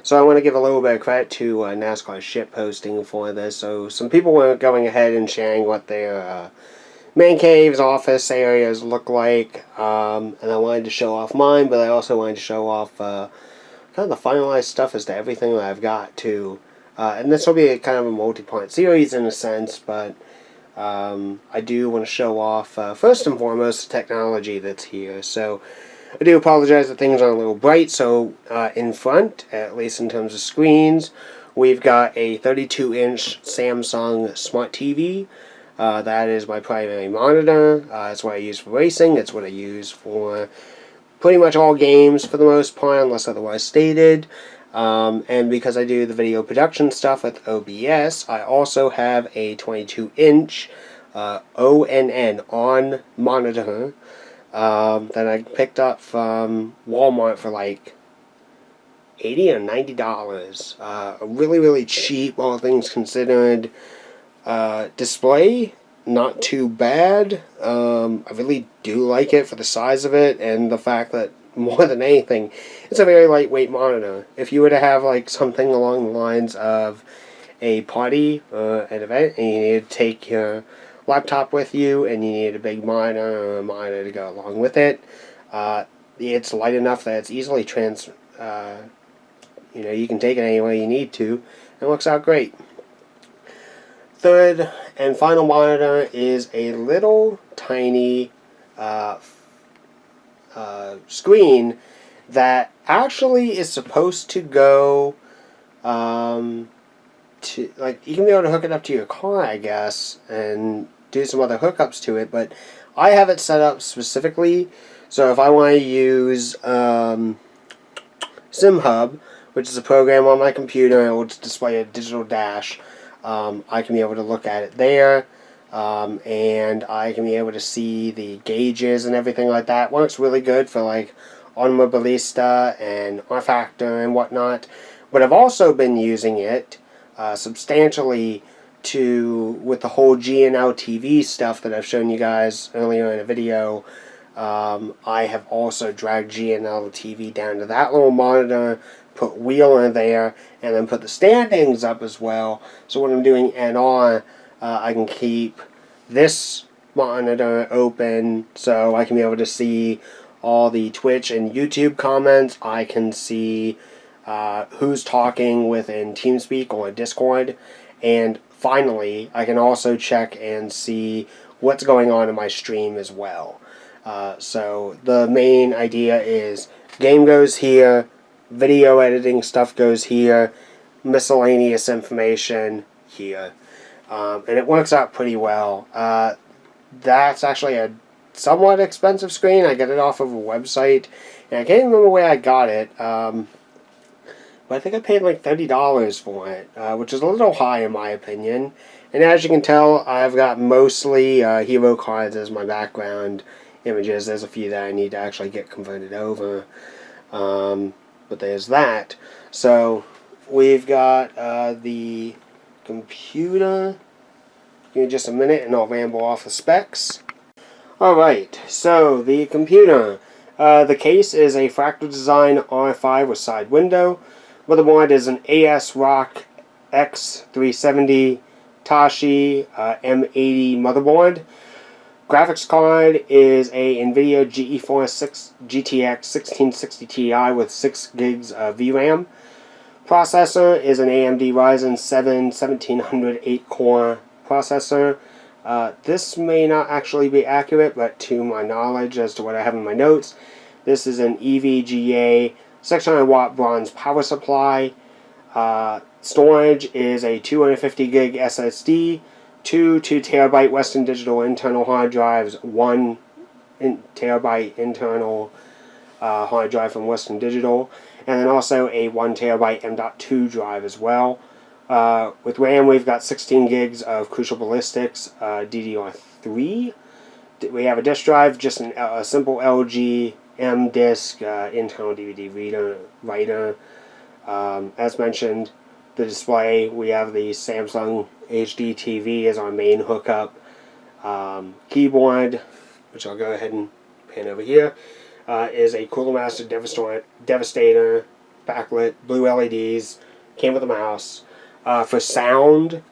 So I want to give a little bit of credit to NASCAR ship posting for this. So some people were going ahead and sharing what their man caves, office areas look like, and I wanted to show off mine, but I also wanted to show off kind of the finalized stuff as to everything that I've got too. And this will be a kind of a multi-part series in a sense, but I do want to show off first and foremost the technology that's here. So I do apologize that things are a little bright. So in front, at least in terms of screens, we've got a 32-inch Samsung Smart TV. That is my primary monitor. It's what I use for racing. It's what I use for pretty much all games for the most part, unless otherwise stated. And because I do the video production stuff with OBS, I also have a 22-inch ONN on monitor that I picked up from Walmart for like $80 or $90. A really, really cheap, all things considered, display. Not too bad. I really do like it for the size of it and the fact that, more than anything, it's a very lightweight monitor. If you were to have like something along the lines of a party or an event and you need to take your laptop with you and you need a big monitor or a monitor to go along with it, it's light enough that it's easily you can take it anywhere you need to. It works out great. Third and final monitor is a little tiny screen that actually is supposed to go to, like, you can be able to hook it up to your car, I guess, and do some other hookups to it, but I have it set up specifically so if I want to use SimHub, which is a program on my computer and will display a digital dash, I can be able to look at it there, and I can be able to see the gauges and everything like that. It works really good for like Automobilista and R-Factor and whatnot, but I've also been using it substantially with the whole GNL TV stuff that I've shown you guys earlier in a video. I have also dragged GNL TV down to that little monitor, put Wheeler there, and then put the standings up as well. So when I'm doing NR, I can keep this monitor open so I can be able to see all the Twitch and YouTube comments. I can see who's talking within TeamSpeak or Discord. And finally, I can also check and see what's going on in my stream as well. So the main idea is game goes here, video editing stuff goes here, miscellaneous information here. And it works out pretty well. That's actually a somewhat expensive screen. I get it off of a website, and I can't remember where I got it, but I think I paid like $30 for it, which is a little high in my opinion. And as you can tell, I've got mostly hero cards as my background images. There's a few that I need to actually get converted over, but there's that. So we've got the computer. Give me just a minute and I'll ramble off the specs. Alright, so the computer. The case is a Fractal Design R5 with side window. Motherboard is an ASRock X370 Tashi M80 motherboard. Graphics card is a NVIDIA GeForce GTX 1660 Ti with 6 gigs of VRAM. Processor is an AMD Ryzen 7 1700 8-core processor. This may not actually be accurate, but to my knowledge as to what I have in my notes, this is an EVGA 600 watt bronze power supply. Storage is a 250 gig SSD, two 2 terabyte Western Digital internal hard drives, 1 terabyte internal hard drive from Western Digital, and then also a 1 terabyte M.2 drive as well. With RAM, we've got 16 gigs of Crucial Ballistics DDR3. We have a disk drive, just a simple LG M disk internal DVD reader writer. As mentioned, the display, we have the Samsung HD TV as our main hookup. Keyboard, which I'll go ahead and pan over here, is a Cooler Master Devastator backlit, blue LEDs, came with a mouse. For sound,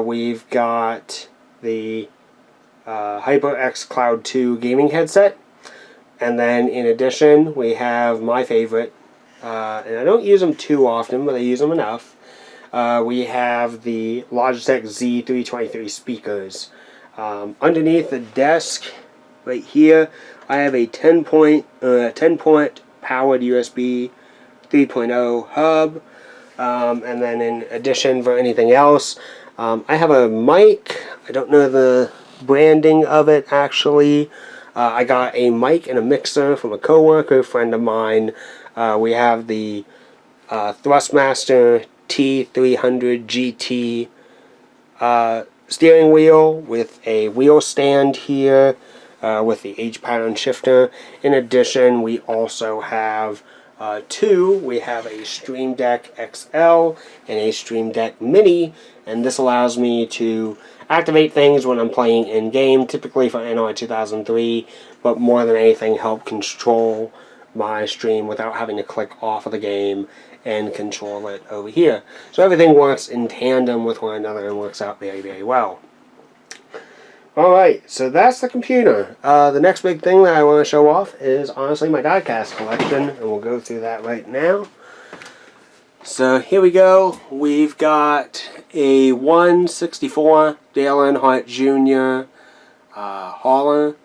we've got the HyperX Cloud 2 gaming headset. And then in addition, we have my favorite, and I don't use them too often, but I use them enough. We have the Logitech Z323 speakers. Underneath the desk, right here, I have a 10-point powered USB 3.0 hub. And then in addition, for anything else, I have a mic. I don't know the branding of it actually. I got a mic and a mixer from a coworker friend of mine. We have the Thrustmaster T300 GT steering wheel with a wheel stand here with the H pattern shifter. In addition, we also have we have a Stream Deck XL and a Stream Deck Mini, and this allows me to activate things when I'm playing in-game, typically for Android 2003, but more than anything help control my stream without having to click off of the game and control it over here. So everything works in tandem with one another and works out very, very well. Alright, so that's the computer. The next big thing that I want to show off is honestly my diecast collection, and we'll go through that right now. So here we go. We've got a 1/64 Dale Earnhardt Jr. hauler,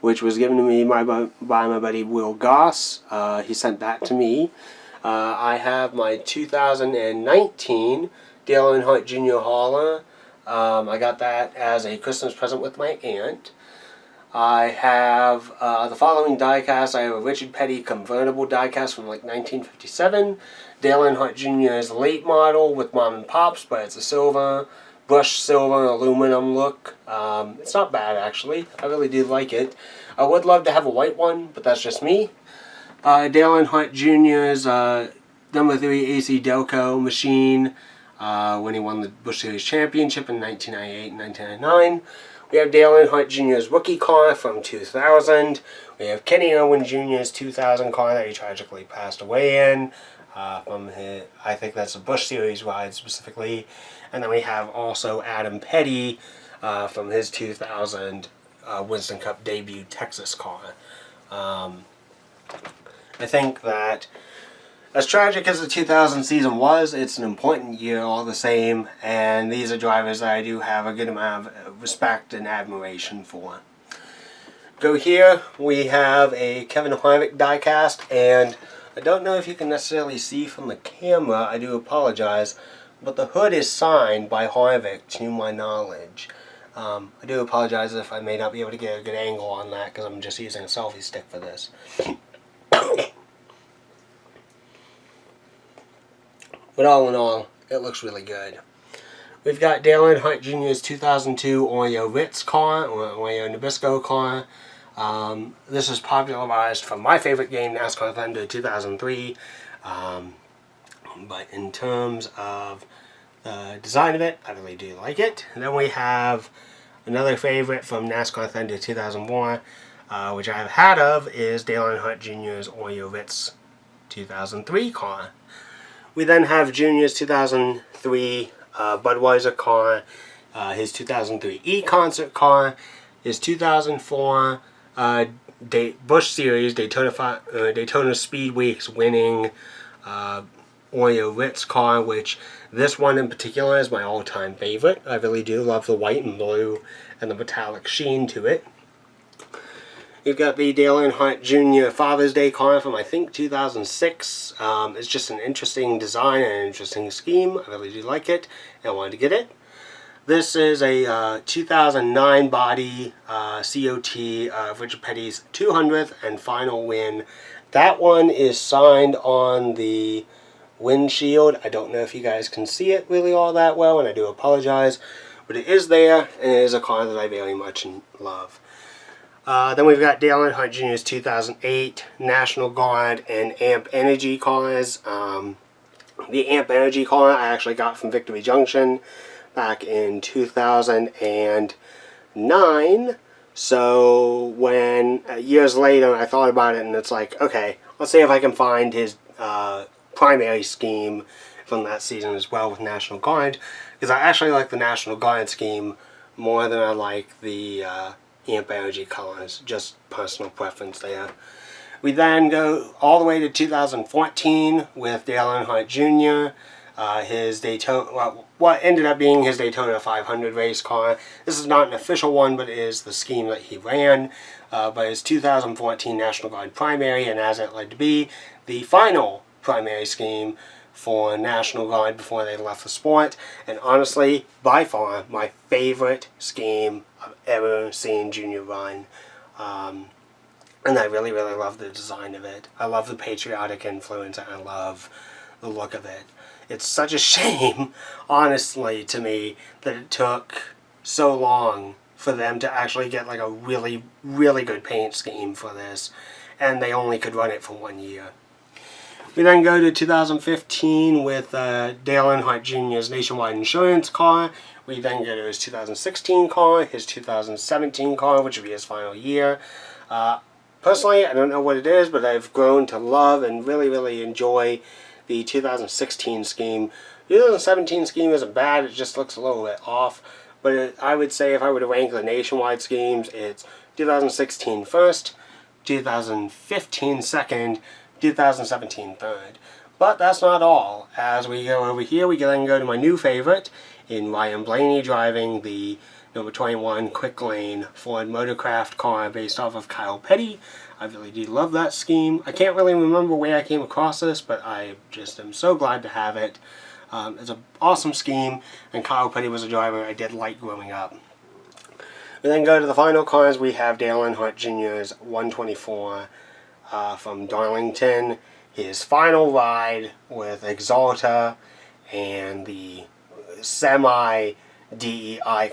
which was given to me by my buddy Will Goss. He sent that to me. I have my 2019 Dale Earnhardt Jr. hauler. I got that as a Christmas present with my aunt. I have the following diecast. I have a Richard Petty convertible diecast from like 1957. Dale Earnhardt Jr.'s late model with mom and pops, but it's a silver, brushed silver aluminum look. It's not bad actually. I really do like it. I would love to have a white one, but that's just me. Dale Earnhardt Jr.'s number 3 AC Delco machine when he won the Busch Series Championship in 1998 and 1999. We have Dale Earnhardt Jr.'s rookie car from 2000. We have Kenny Irwin Jr.'s 2000 car that he tragically passed away in. From his, I think that's a Busch Series ride specifically. And then we have also Adam Petty from his 2000 Winston Cup debut Texas car. I think that as tragic as the 2000 season was, it's an important year all the same, and these are drivers that I do have a good amount of respect and admiration for. Go here, we have a Kevin Harvick diecast, and I don't know if you can necessarily see from the camera, I do apologize, but the hood is signed by Harvick to my knowledge. I do apologize if I may not be able to get a good angle on that because I'm just using a selfie stick for this. But all in all, it looks really good. We've got Dale Earnhardt Jr.'s 2002 Oreo Ritz car, or Oreo Nabisco car. This is popularized from my favorite game, NASCAR Thunder 2003. But in terms of the design of it, I really do like it. And then we have another favorite from NASCAR Thunder 2004, which I've had of, is Dale Earnhardt Jr.'s Oreo Ritz 2003 car. We then have Junior's 2003 Budweiser car, his 2003 E-Concert car, his 2004 Busch Series Daytona Speed Weeks winning Oreo Ritz car, which this one in particular is my all-time favorite. I really do love the white and blue and the metallic sheen to it. You've got the Dale Earnhardt Jr. Father's Day car from, I think, 2006. It's just an interesting design and an interesting scheme. I really do like it, and I wanted to get it. This is a 2009 body COT of Richard Petty's 200th and final win. That one is signed on the windshield. I don't know if you guys can see it really all that well, and I do apologize. But it is there, and it is a car that I very much love. Then we've got Dale Earnhardt Jr.'s 2008 National Guard and Amp Energy cars. The Amp Energy car I actually got from Victory Junction back in 2009. So when years later I thought about it, and it's like, okay, let's see if I can find his primary scheme from that season as well with National Guard, because I actually like the National Guard scheme more than I like the Amp Energy colors. Just personal preference there. We then go all the way to 2014 with Dale Earnhardt Jr., his Daytona, well, what ended up being his Daytona 500 race car. This is not an official one, but it is the scheme that he ran. But his 2014 National Guard primary, and as it led to be, the final primary scheme for National Guard before they left the sport. And honestly, by far, my favorite scheme I've ever seen Junior run. And I really, really love the design of it. I love the patriotic influence, and I love the look of it. It's such a shame, honestly, to me, that it took so long for them to actually get like a really, really good paint scheme for this, and they only could run it for 1 year. We then go to 2015 with Dale Earnhardt Jr.'s Nationwide Insurance car. We then go to his 2016 car, his 2017 car, which will be his final year. Personally, I don't know what it is, but I've grown to love and really, really enjoy the 2016 scheme. The 2017 scheme isn't bad, it just looks a little bit off. But I would say if I were to rank the nationwide schemes, it's 2016 first, 2015 second, 2017 third. But that's not all. As we go over here, we then go to my new favorite in Ryan Blaney driving the number 21 Quick Lane Ford Motorcraft car based off of Kyle Petty. I really do love that scheme. I can't really remember where I came across this, but I just am so glad to have it. It's an awesome scheme, and Kyle Petty was a driver I did like growing up. We then go to the final cars. We have Dale Earnhardt Jr.'s 124 from Darlington. His final ride with Exalta and the semi-DEI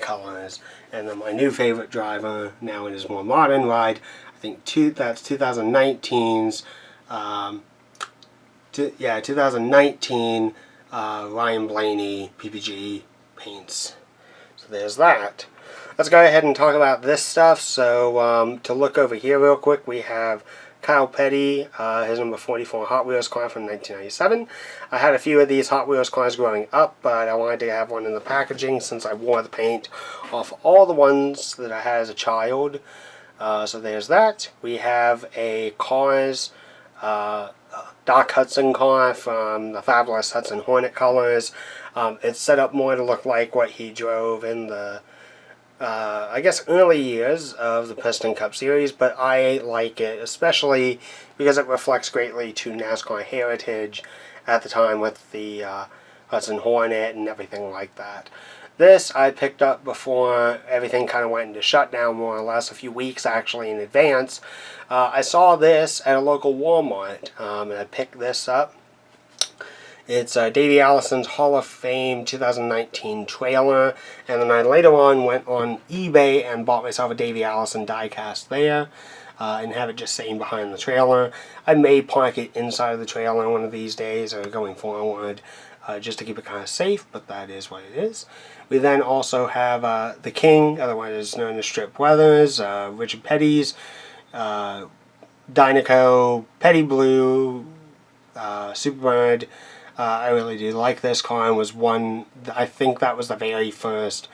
colors. And then my new favorite driver, now in his more modern ride, I think that's 2019's, 2019 Ryan Blaney PPG paints. So there's that. Let's go ahead and talk about this stuff. So to look over here real quick, we have Kyle Petty, his number 44 Hot Wheels car from 1997. I had a few of these Hot Wheels cars growing up, but I wanted to have one in the packaging since I wore the paint off all the ones that I had as a child. So there's that. We have a Cars Doc Hudson car from the Fabulous Hudson Hornet colors. It's set up more to look like what he drove in the I guess early years of the Piston Cup Series, but I like it, especially because it reflects greatly to NASCAR heritage at the time with the Hudson Hornet and everything like that. This I picked up before everything kind of went into shutdown, more or less, a few weeks actually in advance. I saw this at a local Walmart, and I picked this up. It's Davey Allison's Hall of Fame 2019 trailer, and then I later on went on eBay and bought myself a Davey Allison diecast there, and have it just sitting behind the trailer. I may park it inside of the trailer one of these days, or going forward, just to keep it kind of safe, but that is what it is. We then also have The King, otherwise known as Strip Weathers, Richard Petty's Dynaco, Petty Blue, Superbird. I really do like this car, and was one, I think that was the very first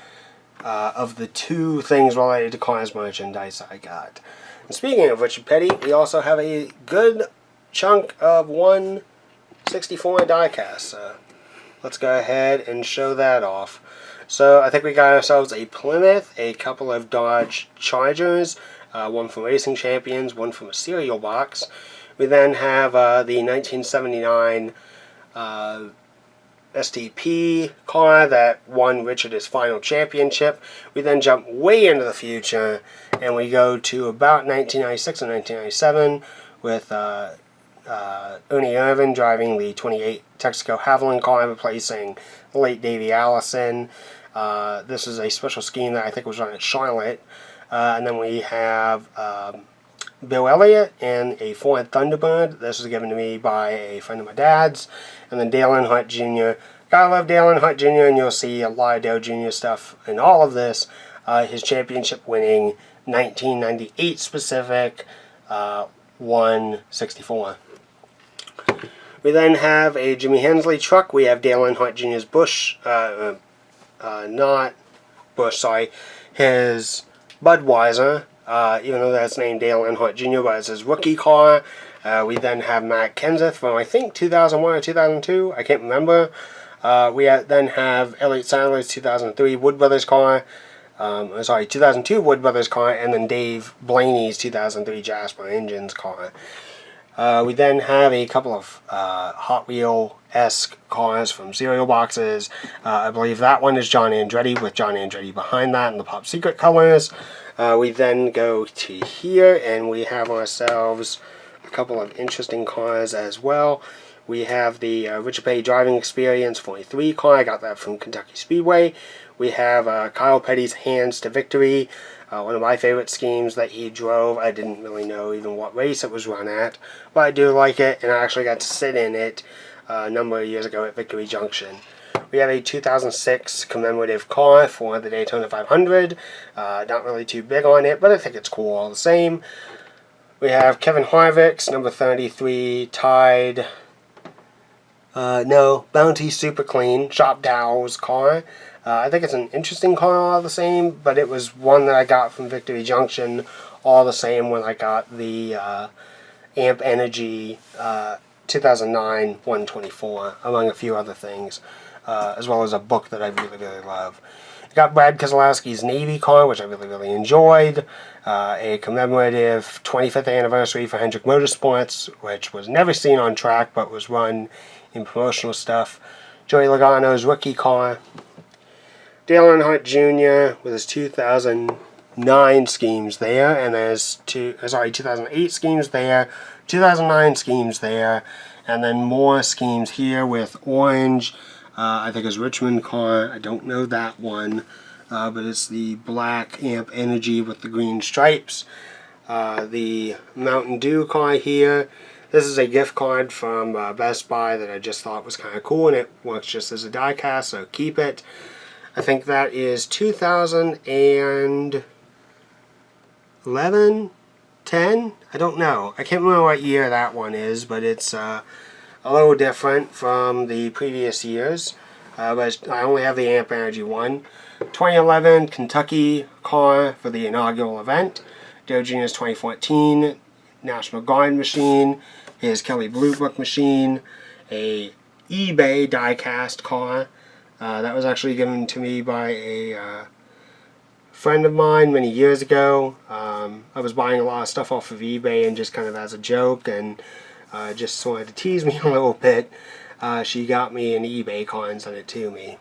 of the two things related to Cars merchandise I got. And speaking of Richard Petty, we also have a good chunk of 164 diecast. So let's go ahead and show that off. So I think we got ourselves a Plymouth, a couple of Dodge Chargers, one from Racing Champions, one from a cereal box. We then have the 1979 STP car that won Richard his final championship. We then jump way into the future, and we go to about 1996 and 1997 with Ernie Irvin driving the 28 Texaco Haviland car, replacing the late Davey Allison. This is a special scheme that I think was run at Charlotte. And then we have Bill Elliott in a Ford Thunderbird. This was given to me by a friend of my dad's. And then Dale Earnhardt Jr. Gotta love Dale Earnhardt Jr., and you'll see a lot of Dale Jr. stuff in all of this. His championship winning 1998 specific 164. We then have a Jimmy Hensley truck. We have Dale Earnhardt Jr.'s not Bush, sorry, his Budweiser, even though that's named Dale Earnhardt Jr., but it's his rookie car. We then have Matt Kenseth from, I think, 2001 or 2002. I can't remember. We then have Elliott Sadler's 2003 Wood Brothers car. 2002 Wood Brothers car, and then Dave Blaney's 2003 Jasper Engines car. We then have a couple of Hot Wheel-esque cars from cereal boxes. I believe that one is John Andretti, with John Andretti behind that in the Pop Secret colors. We then go to here, and we have ourselves a couple of interesting cars as well. We have the Richard Petty Driving Experience 43 car. I got that from Kentucky Speedway. We have Kyle Petty's Hands to Victory, one of my favorite schemes that he drove. I didn't really know even what race it was run at, but I do like it, and I actually got to sit in it a number of years ago at Victory Junction. We have a 2006 commemorative car for the Daytona 500. Not really too big on it, but I think it's cool all the same. We have Kevin Harvick's number 33 Tide... Bounty Super Clean Shop Dow's car. I think it's an interesting car all the same, but it was one that I got from Victory Junction all the same when I got the Amp Energy 2009 124, among a few other things, as well as a book that I really, really love. I got Brad Keselowski's Navy car, which I really, really enjoyed. A commemorative 25th anniversary for Hendrick Motorsports, which was never seen on track, but was run in promotional stuff. Joey Logano's rookie car. Dale Earnhardt Jr. with his 2009 schemes there, and there's 2008 schemes there, 2009 schemes there, and then more schemes here with orange. I think his Richmond car. I don't know that one, but it's the black Amp Energy with the green stripes. The Mountain Dew car here. This is a gift card from Best Buy that I just thought was kind of cool, and it works just as a die cast, so keep it. I think that is 2011, 10? I don't know. I can't remember what year that one is, but it's a little different from the previous years. But I only have the Amp Energy one. 2011 Kentucky car for the inaugural event. Dale Jr.'s 2014 National Guard machine, his Kelly Blue Book machine, a eBay die-cast car that was actually given to me by a friend of mine many years ago. I was buying a lot of stuff off of eBay and just kind of as a joke, and just wanted to tease me a little bit. She got me an eBay car and sent it to me.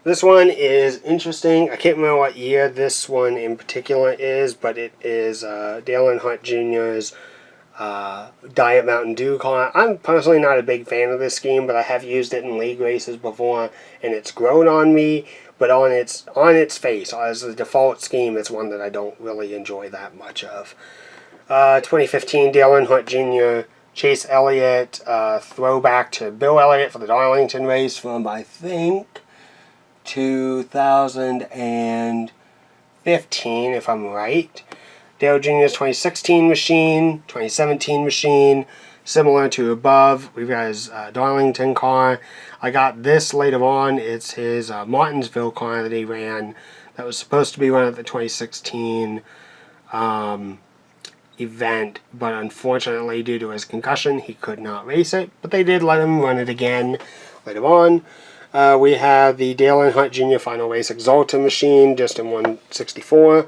This one is interesting. I can't remember what year this one in particular is, but it is Dale Earnhardt Jr.'s Diet Mountain Dew car. I'm personally not a big fan of this scheme, but I have used it in league races before, and it's grown on me. But on its face, as a default scheme, it's one that I don't really enjoy that much of. 2015 Dale Earnhardt Jr. Chase Elliott throwback to Bill Elliott for the Darlington race from, I think, 2015, if I'm right. Dale Jr.'s 2016 machine, 2017 machine, similar to above. We've got his Darlington car. I got this later on. It's his Martinsville car that he ran that was supposed to be run at the 2016 event, but unfortunately, due to his concussion, he could not race it. But they did let him run it again later on. We have the Dale Earnhardt Jr. Final Race Exalta machine, just in 164.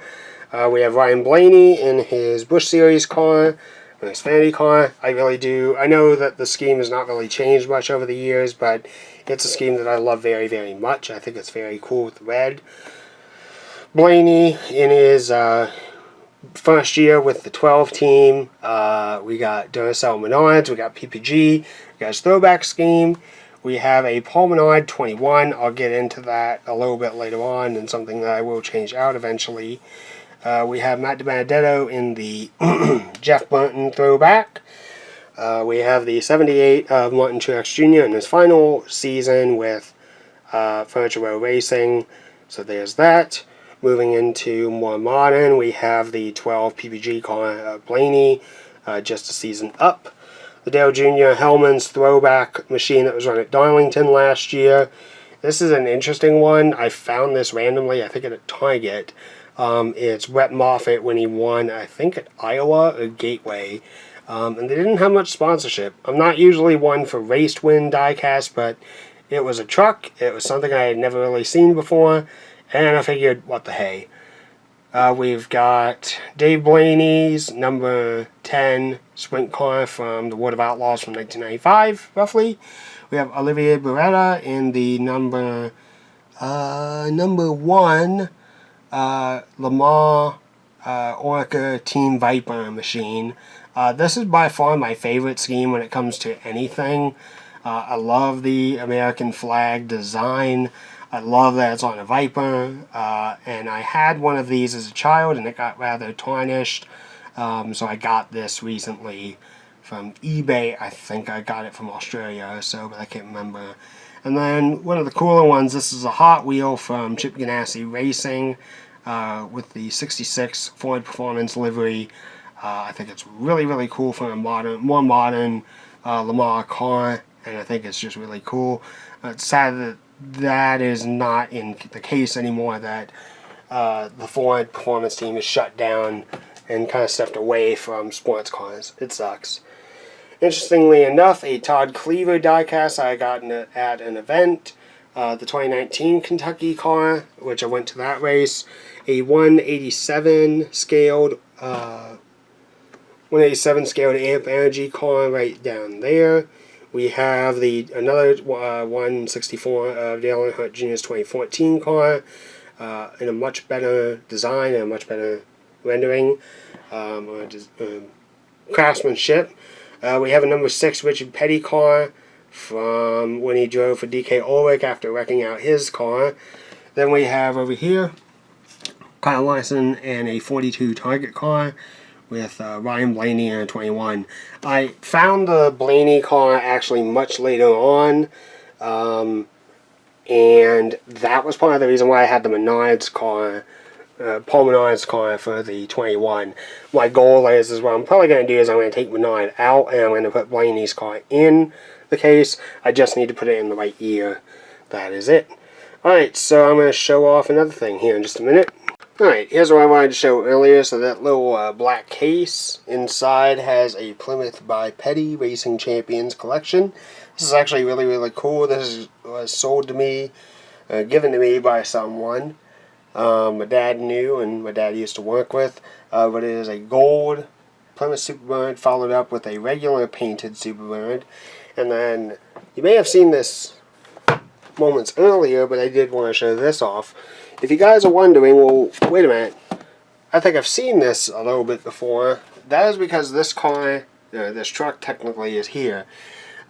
We have Ryan Blaney in his Busch Series car, his Xfinity car. I know that the scheme has not really changed much over the years, but it's a scheme that I love very, very much. I think it's very cool with red. Blaney in his first year with the 12 team. We got Duracell Menards, we got PPG, we got his throwback scheme. We have a Paul Menard 21. I'll get into that a little bit later on, and something that I will change out eventually. We have Matt DiBenedetto in the Jeff Burton throwback. We have the 78 of Martin Truex Jr. in his final season with Furniture Row Racing. So there's that. Moving into more modern, we have the 12 PPG car Blaney, just a season up. the Dale Jr. Hellman's throwback machine that was run at Darlington last year. This is an interesting one. I found this randomly, I think at a Target. It's Rhett Moffitt when he won, I think at Iowa or Gateway. And they didn't have much sponsorship. I'm not usually one for race to win diecast, but it was a truck. It was something I had never really seen before. And I figured, what the hey. We've got Dave Blaney's number 10 sprint car from the World of Outlaws from 1995, roughly. We have Olivier Beretta in the number 1 Lamar Orca Team Viper machine. This is by far my favorite scheme when it comes to anything. I love the American flag design. I love that it's on a Viper, and I had one of these as a child and it got rather tarnished, so I got this recently from eBay. I think I got it from Australia or so, but I can't remember. And then one of the cooler ones, this is a Hot Wheel from Chip Ganassi Racing with the 66 Ford Performance livery. I think it's really, really cool for a more modern Lamar car, and I think it's just really cool. It's sad that that is not in the case anymore, that the Ford Performance team is shut down and kind of stepped away from sports cars. It sucks. Interestingly enough, a Todd Cleaver diecast I got at an event, the 2019 Kentucky car, which I went to that race, a 187 scaled amp energy car right down there. We have another 164 of Dale Earnhardt Jr.'s 2014 car in a much better design and a much better rendering craftsmanship. We have a number 6 Richard Petty car from when he drove for DK Ulrich after wrecking out his car. Then we have over here Kyle Larson and a 42 Target car with Ryan Blaney in a 21. I found the Blaney car actually much later on, and that was part of the reason why I had the Menards car, Paul Menard's car for the 21. My goal is what I'm probably going to do is I'm going to take Menard out and I'm going to put Blaney's car in the case. I just need to put it in the right ear. That is it. Alright, so I'm going to show off another thing here in just a minute. Alright, here's what I wanted to show earlier. So that little black case inside has a Plymouth by Petty Racing Champions collection. This is actually really, really cool. This was sold to me, given to me by someone my dad knew and my dad used to work with. But it is a gold Plymouth Superbird followed up with a regular painted Superbird. And then, you may have seen this moments earlier, but I did want to show this off. If you guys are wondering, well, wait a minute, I think I've seen this a little bit before. That is because this car, this truck technically is here.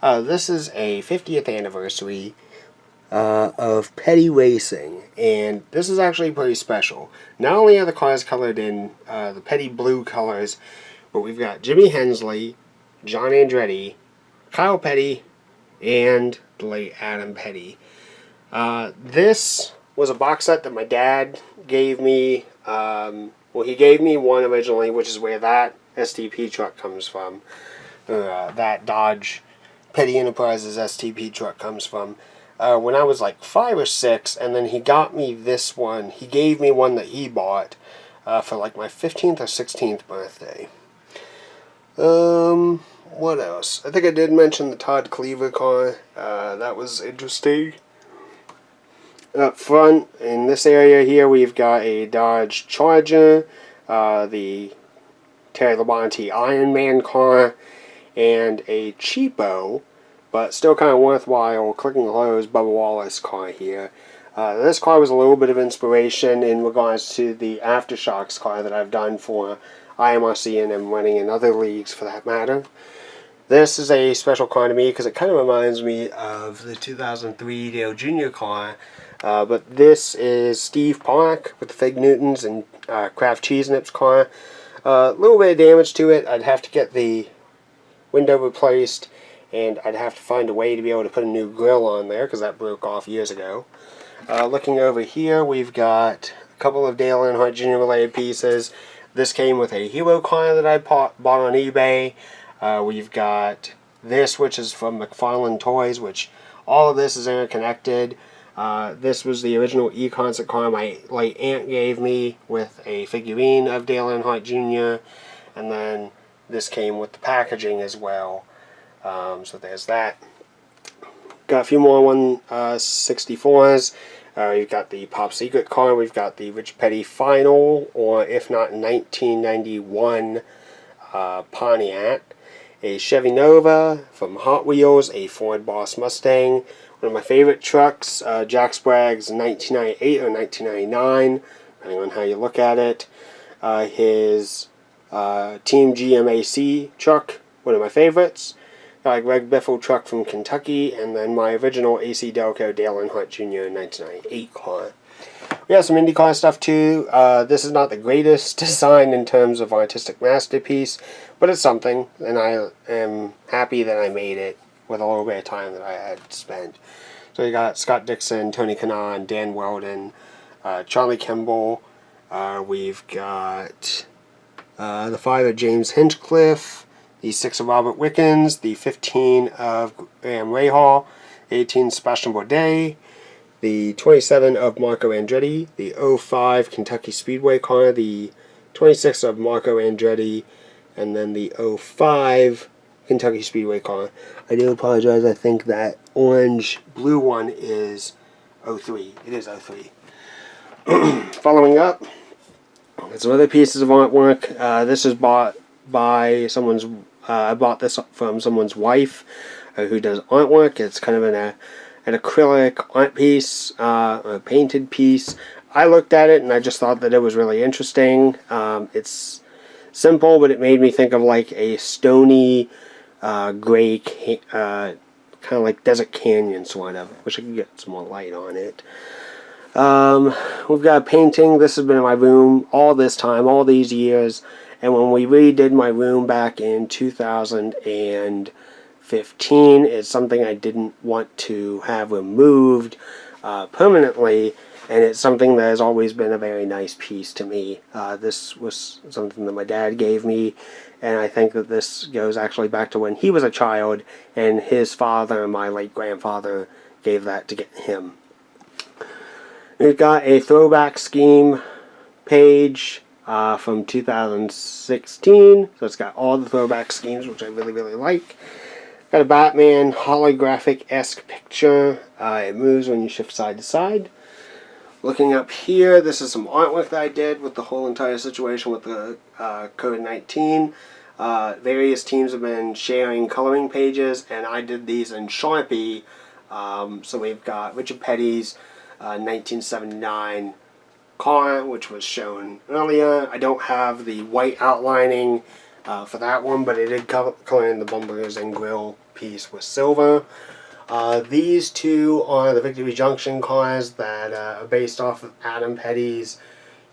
This is a 50th anniversary of Petty Racing, and this is actually pretty special. Not only are the cars colored in the Petty blue colors, but we've got Jimmy Hensley, John Andretti, Kyle Petty, and the late Adam Petty. This was a box set that my dad gave me. Well, he gave me one originally, which is where that STP truck comes from. That Dodge Petty Enterprises STP truck comes from. When I was like 5 or 6, and then he got me this one. He gave me one that he bought for like my 15th or 16th birthday. What else? I think I did mention the Todd Cleaver car. That was interesting. Up front, in this area here, we've got a Dodge Charger, the Terry Labonte Iron Man car, and a cheapo, but still kind of worthwhile, Click and Close Bubba Wallace car here. This car was a little bit of inspiration in regards to the Aftershocks car that I've done for IMRC and am running in other leagues for that matter. This is a special car to me because it kind of reminds me of the 2003 Dale Jr. car. But this is Steve Park with the Fig Newtons and Kraft Cheese Nips car. A little bit of damage to it. I'd have to get the window replaced, and I'd have to find a way to be able to put a new grill on there because that broke off years ago. Looking over here, we've got a couple of Dale Earnhardt Jr. related pieces. This came with a Hero car that I bought on eBay. We've got this, which is from McFarlane Toys, which all of this is interconnected. This was the original E-Concert car my late aunt gave me with a figurine of Dale Earnhardt Jr. And then this came with the packaging as well. So there's that. Got a few more 164s. You've got the Pop Secret car. We've got the Richard Petty Final, or if not 1991 Pontiac. A Chevy Nova from Hot Wheels. A Ford Boss Mustang. One of my favorite trucks, Jack Sprague's 1998 or 1999, depending on how you look at it. His Team GMAC truck, one of my favorites. Got a Greg Biffle truck from Kentucky, and then my original AC Delco Dale Earnhardt Jr. 1998 car. We have some IndyCar stuff too. This is not the greatest design in terms of artistic masterpiece, but it's something, and I am happy that I made it with a little bit of time that I had spent. So you got Scott Dixon, Tony Kanaan, Dan Weldon, Charlie Kimball. We've got the 5 of James Hinchcliffe, the 6 of Robert Wickens, the 15 of Graham Rahal, 18 Sebastian Bourdais, the 27 of Marco Andretti, the 05 Kentucky Speedway car, the 26 of Marco Andretti, and then the 05 Kentucky Speedway car. I do apologize, I think that orange-blue one is 03. It is 03. Following up, some other pieces of artwork. This is bought by someone's, I bought this from someone's wife who does artwork. It's kind of an acrylic art piece, a painted piece. I looked at it and I just thought that it was really interesting. It's simple, but it made me think of like a stony, gray, kind of like desert canyon sort of. Wish I could get some more light on it. We've got a painting. This has been in my room all this time, all these years. And when we redid my room back in 2015, it's something I didn't want to have removed permanently. And it's something that has always been a very nice piece to me. This was something that my dad gave me. And I think that this goes actually back to when he was a child. And his father, my late grandfather, gave that to get him. We've got a throwback scheme page from 2016. So it's got all the throwback schemes, which I really, really like. Got a Batman holographic-esque picture. It moves when you shift side to side. Looking up here, this is some artwork that I did with the whole entire situation with the COVID-19. Various teams have been sharing coloring pages, and I did these in Sharpie. So we've got Richard Petty's 1979 car, which was shown earlier. I don't have the white outlining for that one, but it did color in the bumpers and grill piece with silver. These two are the Victory Junction cars that are based off of Adam Petty's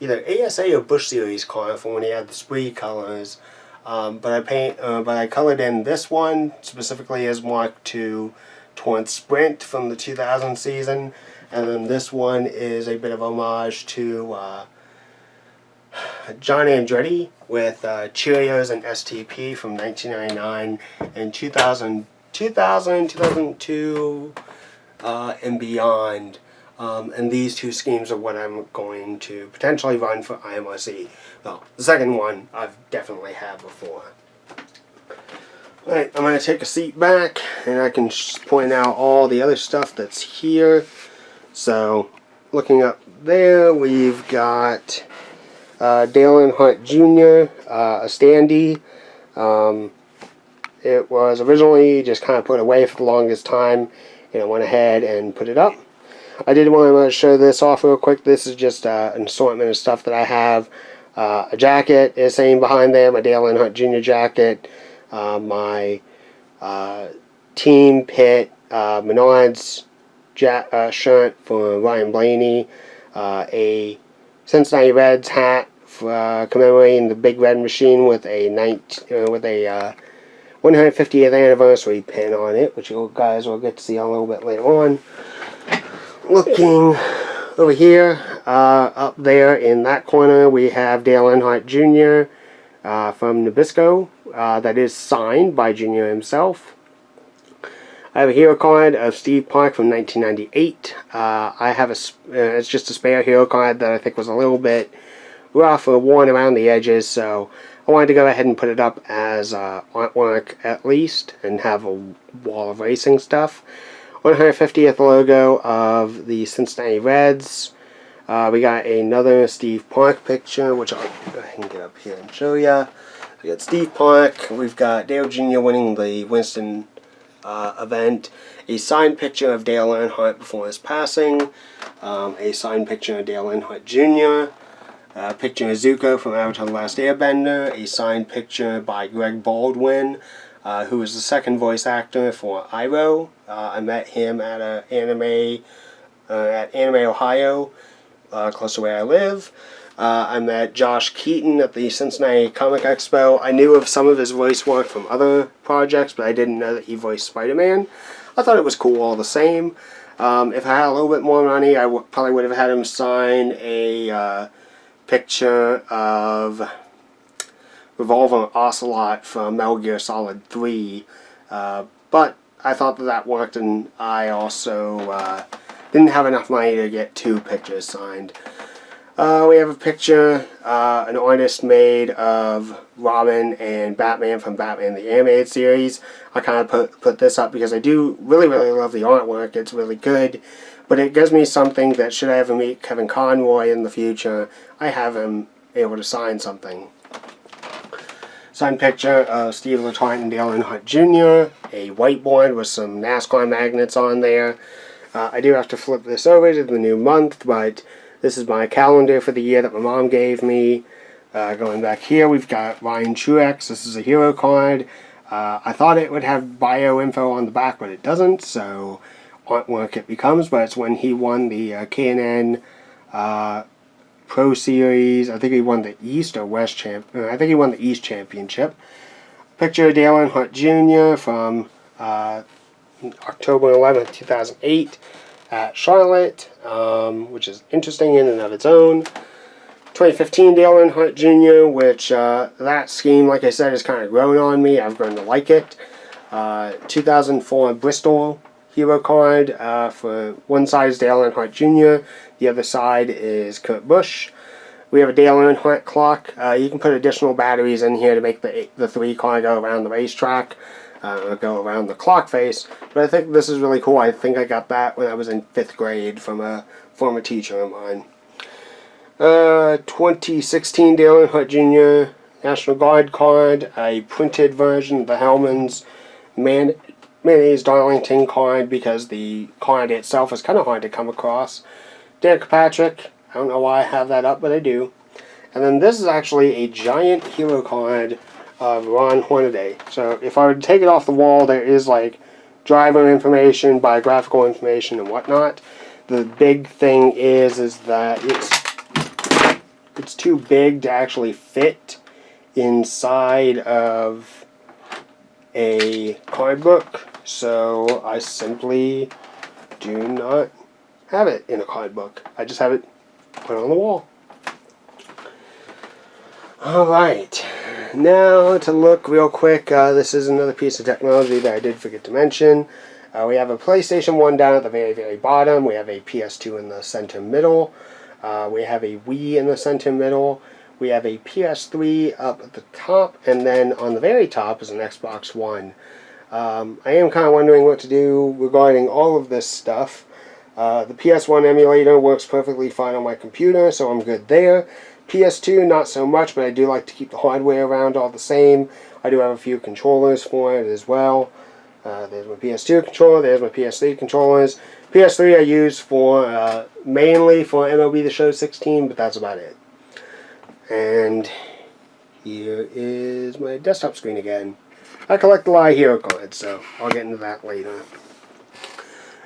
either ASA or Busch Series car from when he had the spree colors. But I colored in this one specifically as Mark II Torrance Sprint from the 2000 season, and then this one is a bit of homage to John Andretti with Cheerios and STP from 1999 and 2002 and beyond. And these two schemes are what I'm going to potentially run for IMRC. Well, the second one I've definitely had before. Alright, I'm going to take a seat back and I can just point out all the other stuff that's here. So, looking up there, we've got Dale Earnhardt Jr., a standee. It was originally just kind of put away for the longest time, and I went ahead and put it up. I did want to show this off real quick. This is just an assortment of stuff that I have. A jacket is saying behind there, my Dale Earnhardt Jr. jacket, my Team Pit Menards shirt for Ryan Blaney, a Cincinnati Reds hat for commemorating the Big Red Machine with a 150th anniversary pin on it, which you guys will get to see a little bit later on. Looking over here, up there in that corner, we have Dale Earnhardt Jr. From Nabisco. That is signed by Jr. himself. I have a hero card of Steve Park from 1998. I have it's just a spare hero card that I think was a little bit rough or worn around the edges, so I wanted to go ahead and put it up as artwork at least, and have a wall of racing stuff. 150th logo of the Cincinnati Reds. We got another Steve Park picture, which I can get up here and show you. We got Steve Park. We've got Dale Jr. winning the Winston event. A signed picture of Dale Earnhardt before his passing. A signed picture of Dale Earnhardt Jr. A picture of Zuko from Avatar: The Last Airbender. A signed picture by Greg Baldwin, who was the second voice actor for Iroh. I met him at Anime Ohio, close to where I live. I met Josh Keaton at the Cincinnati Comic Expo. I knew of some of his voice work from other projects, but I didn't know that he voiced Spider-Man. I thought it was cool all the same. If I had a little bit more money, I probably would have had him sign a picture of Revolver Ocelot from Metal Gear Solid 3. But I thought that worked, and I also didn't have enough money to get 2 pictures signed. We have a picture an artist made of Robin and Batman from Batman the Animated Series. I kind of put this up because I do really love the artwork. It's really good, but it gives me something that should I ever meet Kevin Conroy in the future, I have him able to sign something. Signed picture of Steve LeTourneau and Dale Earnhardt Jr. A whiteboard with some NASCAR magnets on there. I do have to flip this over to the new month, but this is my calendar for the year that my mom gave me. Going back here, we've got Ryan Truex. This is a hero card. I thought it would have bio info on the back, but it doesn't, so artwork it becomes. But it's when he won the K&N Pro Series. I think he won the East or West I think he won the East Championship. Picture of Dale Earnhardt Jr. from October 11th, 2008. At Charlotte, which is interesting in and of its own. 2015 Dale Earnhardt Jr., which that scheme, like I said, has kind of grown on me. I've grown to like it. 2004 Bristol hero card. For one side is Dale Earnhardt Jr., the other side is Kurt Busch. We have a Dale Earnhardt clock. You can put additional batteries in here to make the 3 car go around the racetrack. Go around the clock face, but I think this is really cool. I think I got that when I was in 5th grade from a former teacher of mine. 2016 Dale Earnhardt Jr. National Guard card, a printed version of the Hellman's Mayonnaise Darlington card, because the card itself is kind of hard to come across. Derek Patrick, I don't know why I have that up, but I do. And then this is actually a giant hero card of Ron Hornaday. So if I were to take it off the wall, there is like driver information, biographical information, and whatnot. The big thing is that it's too big to actually fit inside of a card book, so I simply do not have it in a card book. I just have it put on the wall. Alright, now to look real quick, this is another piece of technology that I did forget to mention. We have a PlayStation 1 down at the very bottom. We have a PS2 in the center middle. We have a Wii in the center middle. We have a PS3 up at the top, and then on the very top is an Xbox One. I am kind of wondering what to do regarding all of this stuff. The PS1 emulator works perfectly fine on my computer, so I'm good there. PS2, not so much, but I do like to keep the hardware around all the same. I do have a few controllers for it as well. There's my PS2 controller, there's my PS3 controllers. PS3 I use for mainly for MLB The Show 16, but that's about it. And here is my desktop screen again. I collect a lot of hero cards, so I'll get into that later.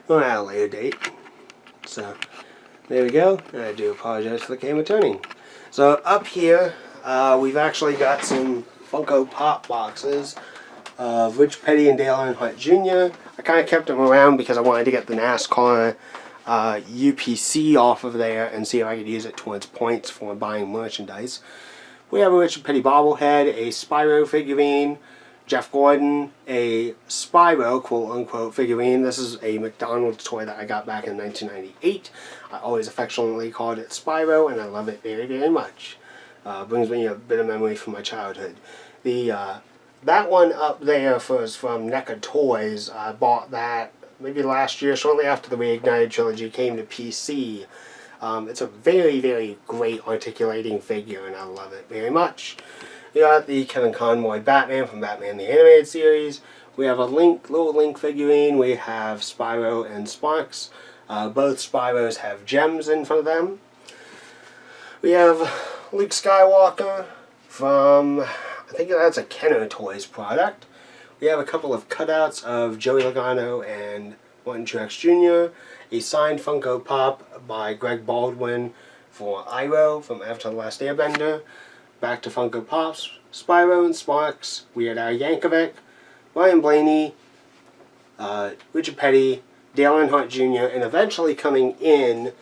Well, at a later date. So, there we go. And I do apologize for the camera turning. So, up here, we've actually got some Funko Pop boxes of Rich Petty and Dale Earnhardt Jr. I kind of kept them around because I wanted to get the NASCAR UPC off of there and see if I could use it towards points for buying merchandise. We have a Richard Petty bobblehead, a Spyro figurine, Jeff Gordon, a Spyro, quote-unquote, figurine. This is a McDonald's toy that I got back in 1998. I always affectionately called it Spyro, and I love it very, very much. Brings me a bit of memory from my childhood. That one up there was from NECA Toys. I bought that maybe last year, shortly after the Reignited trilogy came to PC. It's a very, very great articulating figure, and I love it very much. We got the Kevin Conroy Batman from Batman the Animated Series. We have a little Link figurine. We have Spyro and Sparks. Both Spyros have gems in front of them. We have Luke Skywalker from, I think that's a Kenner Toys product. We have a couple of cutouts of Joey Logano and Martin Truex Jr., a signed Funko Pop by Greg Baldwin for Iroh from Avatar The Last Airbender. Back to Funko Pops, Spyro and Sparks, Weird Al Yankovic, Ryan Blaney, Richard Petty, Dale Earnhardt Jr., and eventually coming in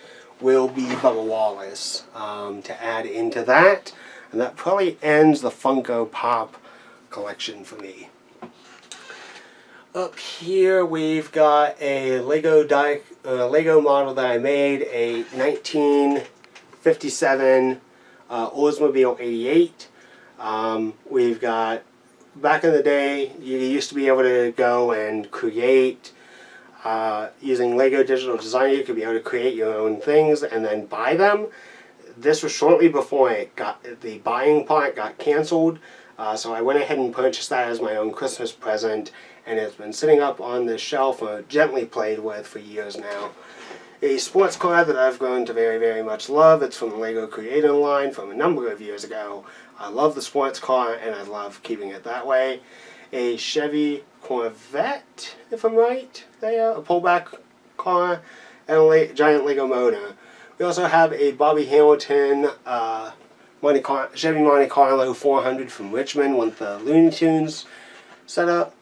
will be Bubba Wallace to add into that. And that probably ends the Funko Pop collection for me. Up here we've got a Lego model that I made, a 1957 Oldsmobile 88. We've got, back in the day, you used to be able to go and create, using Lego Digital Designer, you could be able to create your own things and then buy them. This was shortly before the buying part got canceled, so I went ahead and purchased that as my own Christmas present, and it's been sitting up on this shelf, gently played with for years now. A sports car that I've grown to very, very much love. It's from the Lego Creator line from a number of years ago. I love the sports car, and I love keeping it that way. A Chevy Corvette, if I'm right there, a pullback car, and a giant Lego motor. We also have a Bobby Hamilton Chevy Monte Carlo 400 from Richmond with the Looney Tunes setup.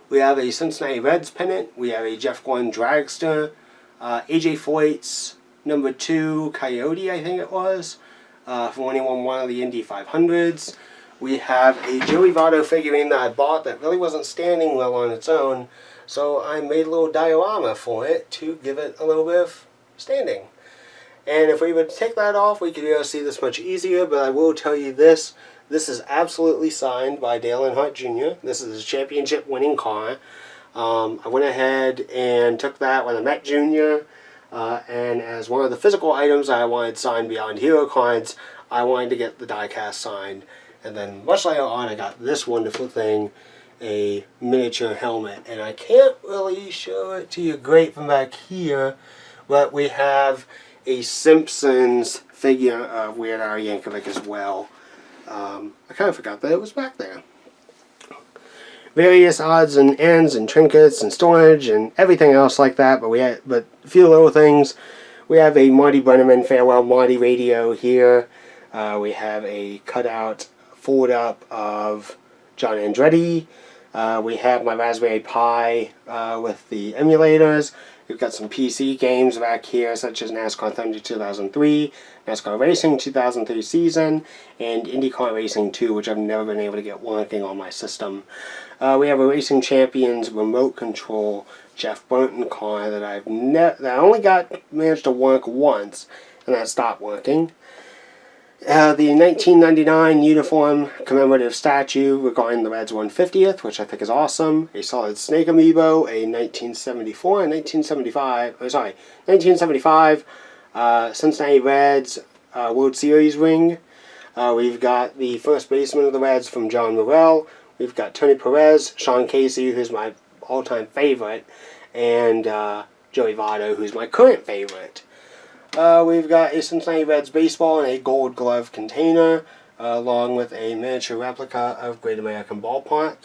We have a Cincinnati Reds pennant. We have a Jeff Gordon dragster. AJ Foyt's number 2 Coyote, I think it was, from when he won one of the Indy 500s. We have a Joey Votto figurine that I bought that really wasn't standing well on its own, so I made a little diorama for it to give it a little bit of standing. And if we would take that off, we could be able to see this much easier, but I will tell you this. This is absolutely signed by Dale Earnhardt Jr. This is a championship winning car. I went ahead and took that with a Met Jr. And as one of the physical items I wanted signed beyond hero cards, I wanted to get the die-cast signed. And then much later on, I got this wonderful thing, a miniature helmet. And I can't really show it to you great from back here, but we have a Simpsons figure of Weird Al Yankovic as well. I kind of forgot that it was back there. Various odds and ends and trinkets and storage and everything else like that, but a few little things. We have a Marty Brenneman Farewell Marty radio here. We have a cutout fold up of John Andretti. We have my Raspberry Pi with the emulators. We've got some PC games back here, such as NASCAR Thunder 2003, NASCAR Racing 2003 season, and IndyCar Racing 2, which I've never been able to get working on my system. We have a Racing Champions remote control Jeff Burton car that I only managed to work once, and that stopped working. The 1999 uniform commemorative statue regarding the Reds 150th, which I think is awesome. A Solid Snake amiibo, a 1975 Cincinnati Reds World Series ring. We've got the first baseman of the Reds from John Morrell. We've got Tony Perez, Sean Casey, who's my all-time favorite, and Joey Votto, who's my current favorite. We've got a Cincinnati Reds baseball in a Gold Glove container, along with a miniature replica of Great American Ballpark.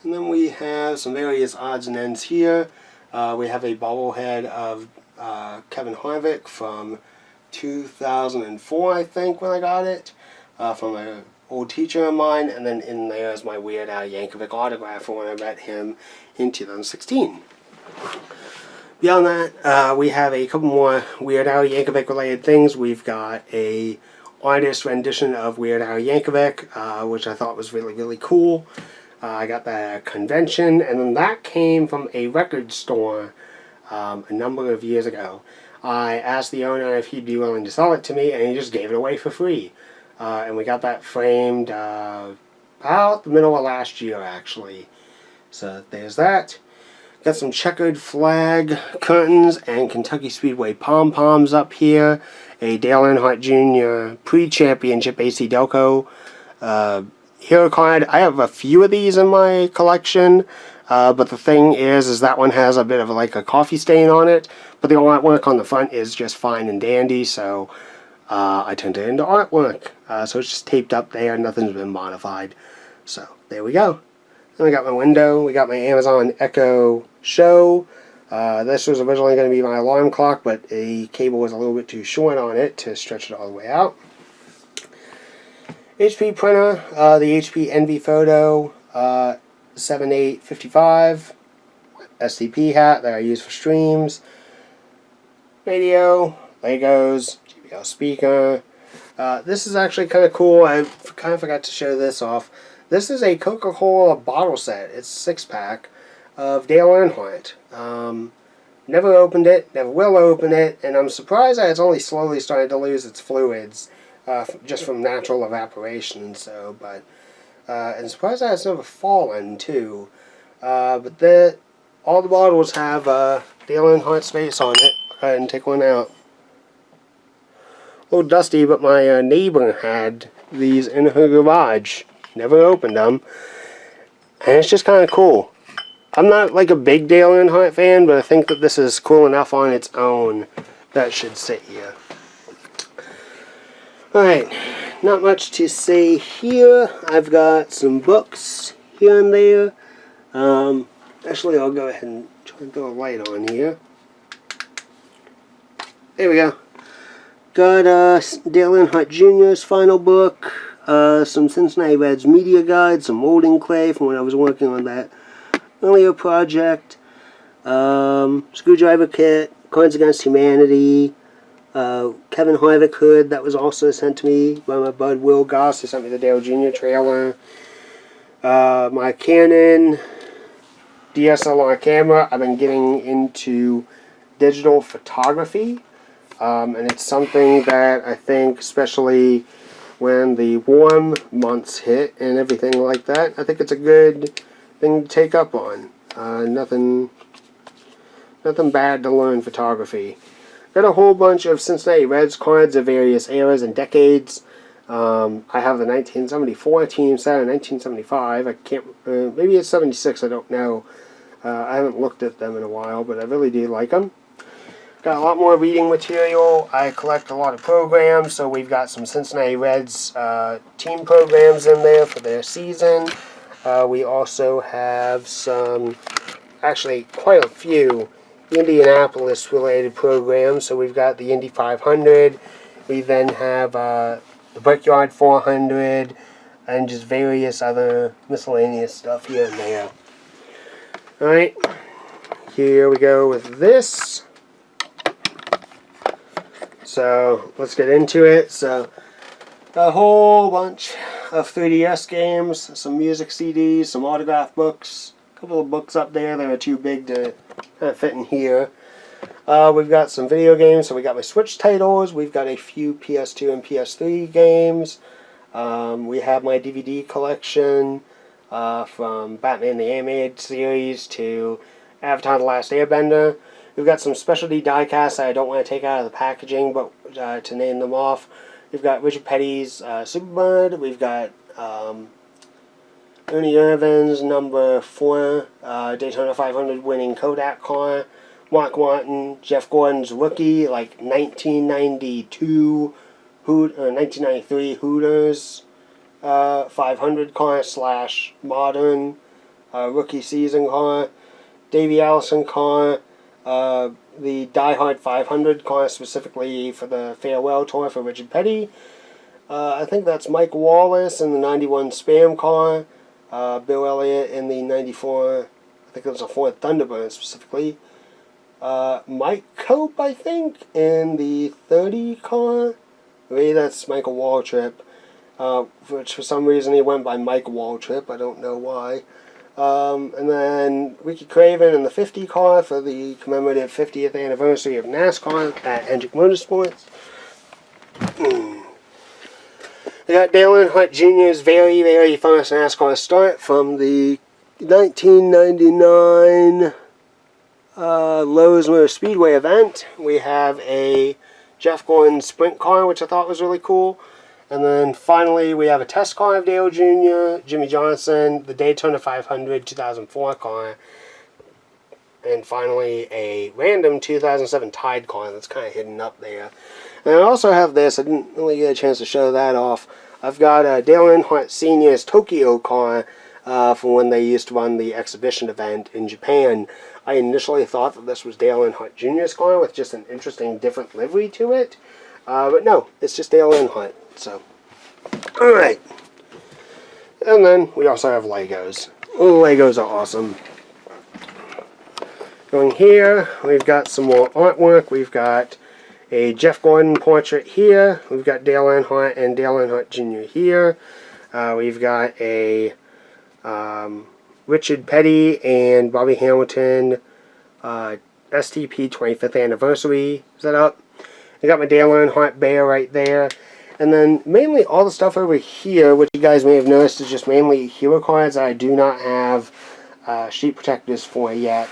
And then we have some various odds and ends here. We have a bobblehead of Kevin Harvick from 2004, I think, when I got it, from an old teacher of mine. And then in there is my Weird Al Yankovic autograph from when I met him in 2016. Beyond that, we have a couple more Weird Al Yankovic related things. We've got a artist rendition of Weird Al Yankovic, which I thought was really, really cool. I got that at a convention, and then that came from a record store a number of years ago. I asked the owner if he'd be willing to sell it to me, and he just gave it away for free. And we got that framed about the middle of last year, actually. So there's that. Got some checkered flag curtains and Kentucky Speedway pom-poms up here. A Dale Earnhardt Jr. pre-championship AC Delco hero card. I have a few of these in my collection, but the thing is that one has a bit of like a coffee stain on it, but the artwork on the front is just fine and dandy, so I turned it into artwork. So it's just taped up there, nothing's been modified. So there we go. Then we got my window, we got my Amazon Echo Show. This was originally going to be my alarm clock, but the cable was a little bit too short on it to stretch it all the way out. HP printer, the HP Envy Photo 7855. SCP hat that I use for streams. Radio, Legos, JBL speaker. This is actually kind of cool. I kind of forgot to show this off. This is a Coca-Cola bottle set. It's a 6-pack of Dale Earnhardt. Never opened it, never will open it, and I'm surprised that it's only slowly starting to lose its fluids just from natural evaporation and so, but and surprised that it's never fallen too. But all the bottles have Dale Earnhardt space on it. Go ahead and take one out. A little dusty, but my neighbor had these in her garage. Never opened them, and it's just kind of cool. I'm not like a big Dale Earnhardt fan, but I think that this is cool enough on its own that it should sit here. Alright, not much to say here. I've got some books here and there. Actually, I'll go ahead and try and throw a light on here. There we go. Got Dale Earnhardt Jr.'s final book. Some Cincinnati Reds media guide, some molding clay from when I was working on that earlier project, screwdriver kit, Cards Against Humanity, Kevin Harvick hood that was also sent to me by my bud Will Goss, who sent me the Dale Jr. trailer, my Canon DSLR camera. I've been getting into digital photography, and it's something that I think, especially when the warm months hit and everything like that, I think it's a good thing to take up on. Nothing bad to learn photography. Got a whole bunch of Cincinnati Reds cards of various eras and decades. I have the 1974 team set in 1975. I can't, maybe it's 76, I don't know. I haven't looked at them in a while, but I really do like them. Got a lot more reading material. I collect a lot of programs, so we've got some Cincinnati Reds team programs in there for their season. We also have some, actually quite a few, Indianapolis-related programs. So we've got the Indy 500. We then have the Brickyard 400, and just various other miscellaneous stuff here and there. Alright, here we go with this. So let's get into it. So a whole bunch of 3DS games, some music CDs, some autograph books, a couple of books up there that are too big to fit in here. We've got some video games, so we got my Switch titles, we've got a few PS2 and PS3 games, we have my DVD collection from Batman the Animated Series to Avatar The Last Airbender. We've got some specialty die-casts that I don't want to take out of the packaging, but to name them off. We've got Richard Petty's Superbird. We've got Ernie Irvin's number 4 Daytona 500 winning Kodak car. Mark Martin, Jeff Gordon's rookie, like 1992 1993 Hooters 500 car / modern rookie season car. Davey Allison car. The Die Hard 500 car specifically for the farewell tour for Richard Petty. I think that's Mike Wallace in the 91 Spam car. Bill Elliott in the 94, I think it was a Ford Thunderbird specifically. Mike Cope, I think, in the 30 car. Maybe that's Michael Waltrip. which for some reason he went by Mike Waltrip. I don't know why. And then Ricky Craven in the 50 car for the commemorative 50th anniversary of NASCAR at Hendrick Motorsports. We got Dale Earnhardt Jr.'s very, very first NASCAR start from the 1999 Lowe's Motor Speedway event. We have a Jeff Gordon sprint car, which I thought was really cool. And then finally, we have a test car of Dale Jr., Jimmy Johnson, the Daytona 500 2004 car, and finally a random 2007 Tide car that's kind of hidden up there. And I also have this, I didn't really get a chance to show that off. I've got a Dale Earnhardt Sr.'s Tokyo car from when they used to run the exhibition event in Japan. I initially thought that this was Dale Earnhardt Jr.'s car with just an interesting different livery to it. But no, it's just Dale Earnhardt. So, alright. And then we also have Legos. Legos are awesome. Going here, we've got some more artwork. We've got a Jeff Gordon portrait here. We've got Dale Earnhardt and Dale Earnhardt Jr. here. We've got a Richard Petty and Bobby Hamilton STP 25th anniversary set up. I got my Dale Earnhardt bear right there. And then mainly all the stuff over here, which you guys may have noticed, is just mainly hero cards that I do not have sheet protectors for yet.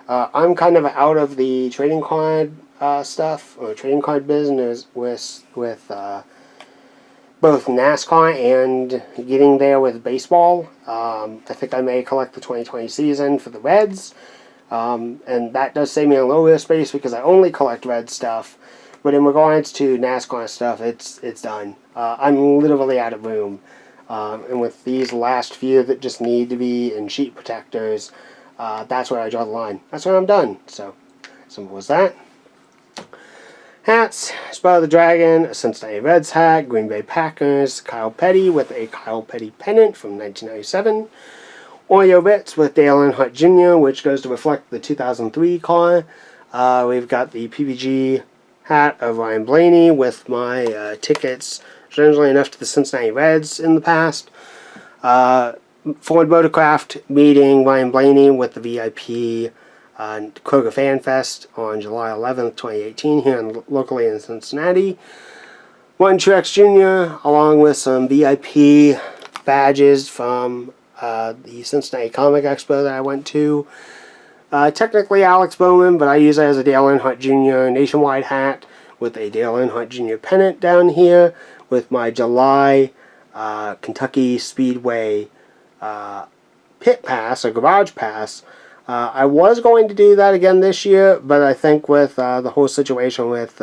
I'm kind of out of the trading card stuff, or trading card business with both NASCAR and getting there with baseball. I think I may collect the 2020 season for the Reds. And that does save me a little bit of space because I only collect Red stuff. But in regards to NASCAR stuff, it's done. I'm literally out of room. And with these last few that just need to be in sheet protectors, that's where I draw the line. That's where I'm done. So, simple as that. Hats, Spot of the Dragon, a Cincinnati Reds hat, Green Bay Packers, Kyle Petty with a Kyle Petty pennant from 1997. Oreo Bits with Dale Earnhardt Jr., which goes to reflect the 2003 car. We've got the PPG hat of Ryan Blaney with my tickets, strangely enough, to the Cincinnati Reds in the past. Ford Motorcraft meeting Ryan Blaney with the VIP Kroger Fan Fest on July 11th, 2018 here locally in Cincinnati. Martin Truex Jr. along with some VIP badges from the Cincinnati Comic Expo that I went to. Technically Alex Bowman, but I use it as a Dale Earnhardt Jr. nationwide hat with a Dale Earnhardt Jr. pennant down here with my July Kentucky Speedway pit pass or garage pass. I was going to do that again this year, but I think with the whole situation with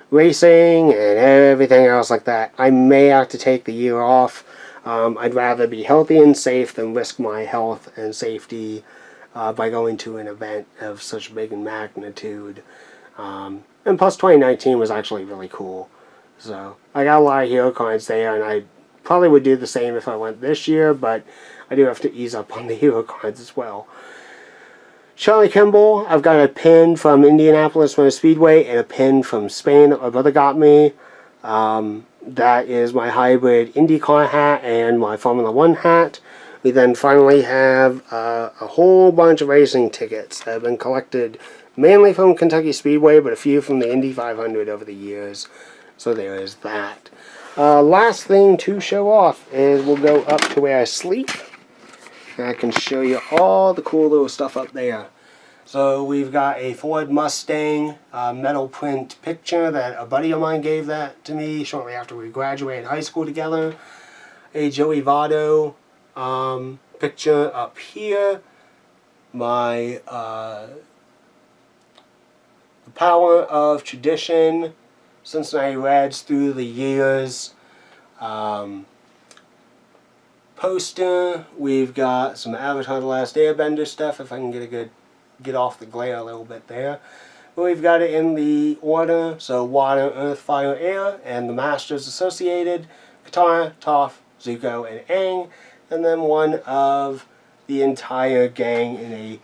racing and everything else like that, I may have to take the year off. I'd rather be healthy and safe than risk my health and safety by going to an event of such big magnitude. And plus 2019 was actually really cool. So I got a lot of hero cards there, and I probably would do the same if I went this year, but I do have to ease up on the hero cards as well. Charlie Kimball, I've got a pin from Indianapolis Motor Speedway and a pin from Spain that my brother got me. That is my hybrid IndyCar hat and my Formula One hat. We then finally have a whole bunch of racing tickets that have been collected mainly from Kentucky Speedway, but a few from the Indy 500 over the years. So there is that. Last thing to show off is we'll go up to where I sleep. And I can show you all the cool little stuff up there. So we've got a Ford Mustang metal print picture that a buddy of mine gave that to me shortly after we graduated high school together. A Joey Votto picture up here. My The Power of Tradition, Cincinnati Reds through the years. Poster. We've got some Avatar The Last Airbender stuff, if I can get off the glare a little bit there. But we've got it in the order, so Water, Earth, Fire, Air, and the Masters associated, Katara, Toph, Zuko, and Aang, and then one of the entire gang in a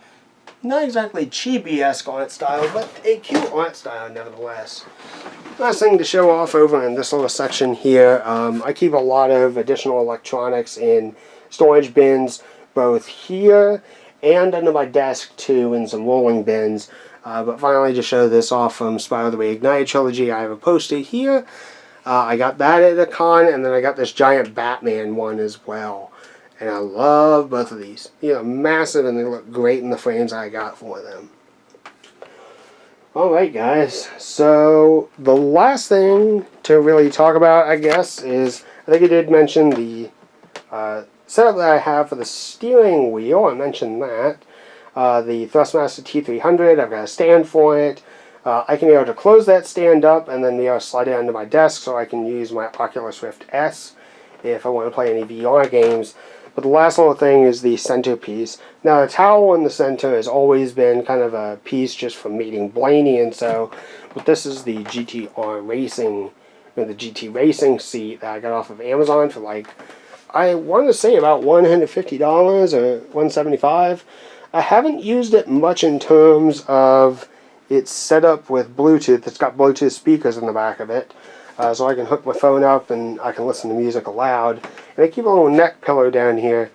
not exactly chibi-esque art style, but a cute art style nevertheless. Last thing to show off over in this little section here, I keep a lot of additional electronics in storage bins, both here and under my desk too, in some rolling bins. But finally, to show this off from Spiral the Reignited Trilogy, I have a poster here. I got that at a con, and then I got this giant Batman one as well. And I love both of these. You know, massive, and they look great in the frames I got for them. Alright guys, so the last thing to really talk about, I guess, is, I think I did mention the setup that I have for the steering wheel. I mentioned that. The Thrustmaster T300, I've got a stand for it. I can be able to close that stand up and then be able to slide it under my desk so I can use my Oculus Rift S if I want to play any VR games. But the last little thing is the centerpiece. Now, the towel in the center has always been kind of a piece just for meeting Blaney, and so, but this is the GTR Racing, or the GT Racing seat that I got off of Amazon for like, I want to say about $150 or $175. I haven't used it much in terms of its setup with Bluetooth. It's got Bluetooth speakers in the back of it. So I can hook my phone up and I can listen to music aloud. And I keep a little neck pillow down here,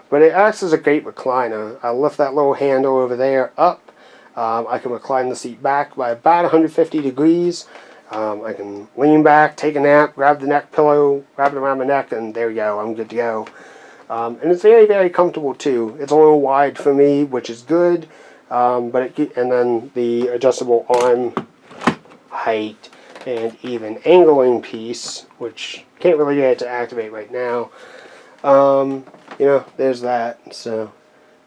but it acts as a great recliner. I lift that little handle over there up. I can recline the seat back by about 150 degrees. I can lean back, take a nap, grab the neck pillow, wrap it around my neck, and there we go, I'm good to go. And it's very, very comfortable too. It's a little wide for me, which is good. And then the adjustable arm height and even angling piece, which can't really get it to activate right now. You know, there's that. So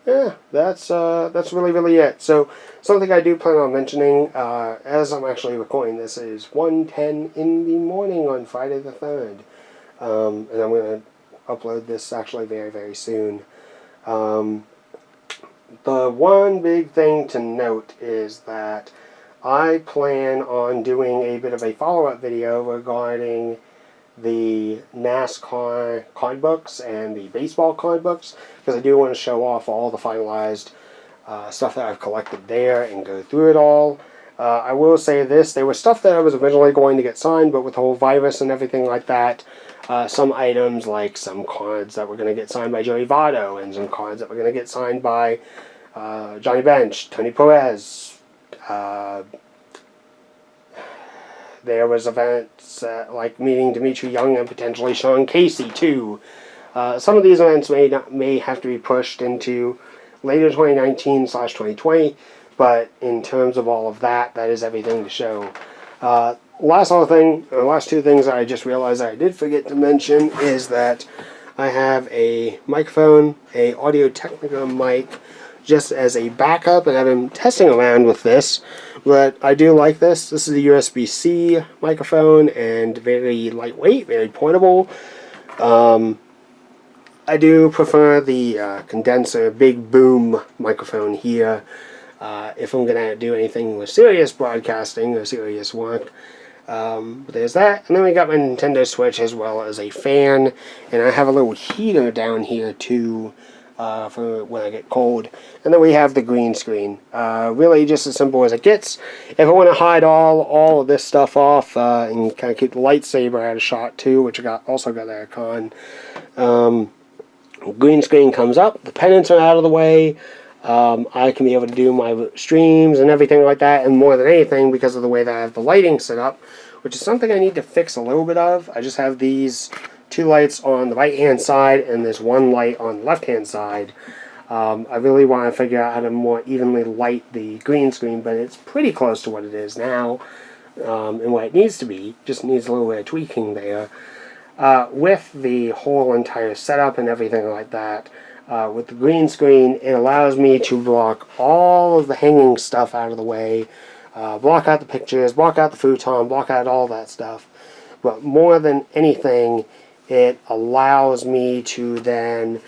yeah, that's really it. So something I do plan on mentioning, as I'm actually recording this, is 1:10 in the morning on Friday the 3rd, and I'm going to upload this actually very, very soon. The one big thing to note is that I plan on doing a bit of a follow-up video regarding the NASCAR card books and the baseball card books, because I do want to show off all the finalized stuff that I've collected there and go through it all. I will say this, there was stuff that I was originally going to get signed, but with the whole virus and everything like that, some items like some cards that were going to get signed by Joey Votto and some cards that were going to get signed by Johnny Bench, Tony Perez. There was events like meeting Dimitri Young and potentially Sean Casey too. Some of these events may have to be pushed into later 2019/2020, but in terms of all of that, that is everything to show. Last two things I just realized I did forget to mention is that I have a microphone, a Audio-Technica mic, just as a backup, and I've been testing around with this, but I do like this. This is a USB-C microphone and very lightweight, very portable. I do prefer the condenser big boom microphone here if I'm going to do anything with serious broadcasting or serious work. But there's that, and then we got my Nintendo Switch as well as a fan, and I have a little heater down here too for when I get cold. And then we have the green screen. Really just as simple as it gets. If I want to hide all of this stuff off and kind of keep the lightsaber out of shot too, which I also got at a con, green screen comes up, the pennants are out of the way. I can be able to do my streams and everything like that, and more than anything, because of the way that I have the lighting set up, which is something I need to fix a little bit of. I just have these two lights on the right hand side and this one light on the left hand side. I really want to figure out how to more evenly light the green screen, but it's pretty close to what it is now, and what it needs to be. Just needs a little bit of tweaking there. With the whole entire setup and everything like that, with the green screen, it allows me to block all of the hanging stuff out of the way, block out the pictures, block out the futon, block out all that stuff. But more than anything, it allows me to then,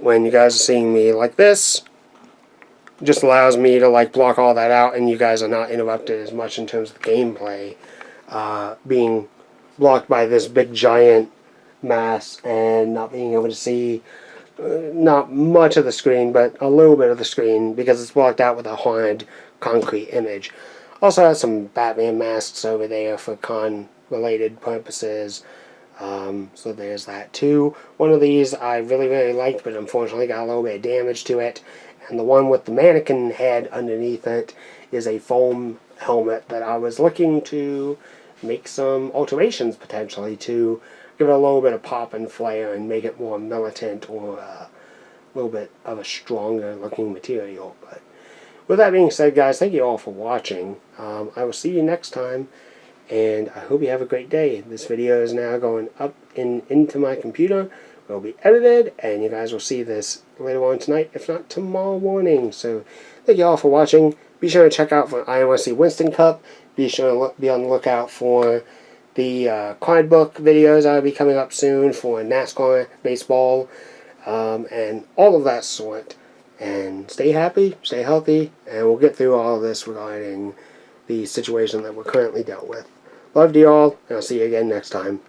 when you guys are seeing me like this, just allows me to like block all that out, and you guys are not interrupted as much in terms of the gameplay, being blocked by this big giant mass and not being able to see not much of the screen, but a little bit of the screen, because it's blocked out with a haunted concrete image. Also has some Batman masks over there for con-related purposes. So there's that too. One of these I really liked, but unfortunately got a little bit of damage to it. And the one with the mannequin head underneath it is a foam helmet that I was looking to make some alterations potentially to give it a little bit of pop and flair and make it more militant or a little bit of a stronger looking material. But with that being said, guys, thank you all for watching. I will see you next time, and I hope you have a great day. This video is now going up into my computer. It will be edited, and you guys will see this later on tonight, if not tomorrow morning. So thank you all for watching. Be sure to check out for IMRC Winston Cup. Be sure to be on the lookout for the card book videos that will be coming up soon for NASCAR, baseball, and all of that sort. And stay happy, stay healthy, and we'll get through all of this regarding the situation that we're currently dealt with. Love to you all, and I'll see you again next time.